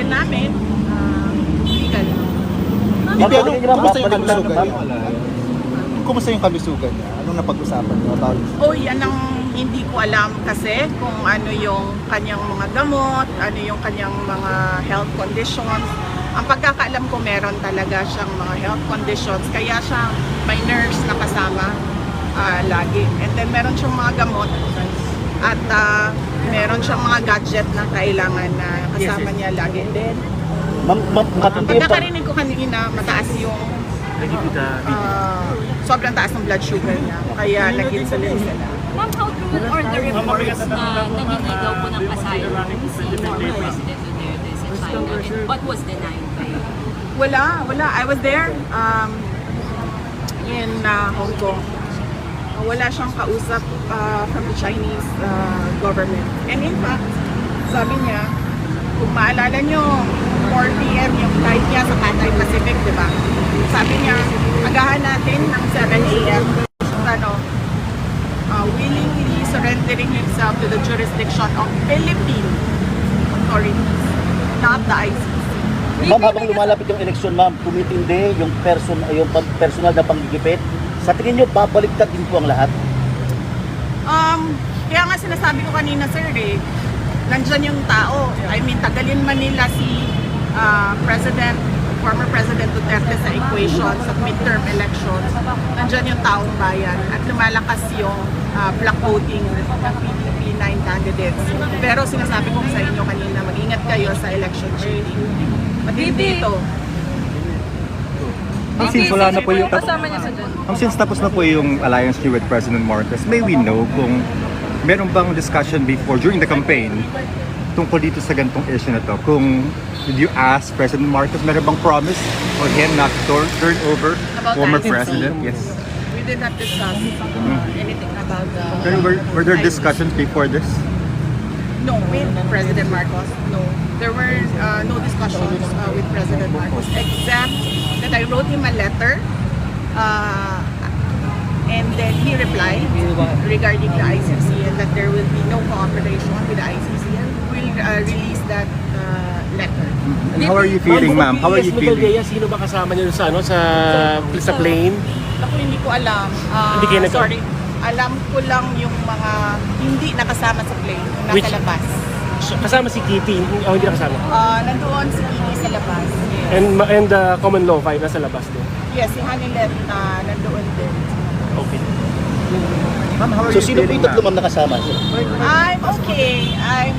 din namin. Legal. Kumusta yung kalusugan niya? Kumusta yung kalusugan niya? Anong napag-usapan niyo about? Yan ang hindi ko alam kasi kung ano yung kanyang mga gamot, ano yung kanyang mga health conditions. Ang pagkakaalam ko meron talaga siyang mga health conditions, kaya siya may nurse na kasama lagi. And then meron siyang mga gamot at meron siyang mga gadget na kailangan na kasama niya lagi. Then, ang pagkakarinig ko kanina, mataas yung sobrang taas ng blood sugar niya, kaya nag-insulin sila. Ma'am, how true are the reports na nangingi daw po ng asylum si former President Duterte sa China, and what was denied by? Wala. I was there in Hong Kong. Wala siyang kausap from the Chinese government. And in fact, sabi niya, kung maalala nyo, 4 p.m. yung flight niya sa Cathay Pacific, di ba? Sabi niya, agahan natin ng 7 a.m. Willingly surrendering himself to the jurisdiction of Philippine authorities, not the ICC. Ma'am, habang lumalapit yung eleksyon, ma'am, tumitindi yung personal na panggigipit. Sa tingin nyo, babaliktad din po ang lahat? Kaya nga sinasabi ko kanina, sir, nandyan yung tao. I mean, tagalin man nila si former President Duterte sa equation sa midterm elections. Nandyan yung taong bayan at lumalakas yung black voting ng PDP 9 candidates. Pero sinasabi ko sa inyo kanina, mag-ingat kayo sa election cheating. Matindi ito. Since wala na po yung kasama niya sa dyan. since tapos na po yung alliance niyo with President Marcos, may we know kung meron bang discussion before during the campaign tungkol dito sa ganitong issue na to? Kung did you ask President Marcos, meron bang promise for him not to turn over About former the ICC? president? Yes. We did not discuss anything about Pero were there discussions before this? No, with President Marcos, no. There were no discussions with President Marcos, except that I wrote him a letter and then he replied regarding the ICC and that there will be no cooperation with the ICC and we'll release that letter. And how are you feeling, ma'am? How are you feeling? Sino ba kasama niyo sa sa plane? Ako hindi ko alam. Hindi kayo Sorry. Alam ko lang yung mga hindi nakasama sa plane, yung nasa labas. Kasama si Kitty, hindi nakasama. Nandoon si Kiki sa labas. Yes. And Common Law 5 nasa labas din. Yes, si Hanilet nandoon din. Okay. So sino po yung tatlo ma'am nakasama? I'm okay. I'm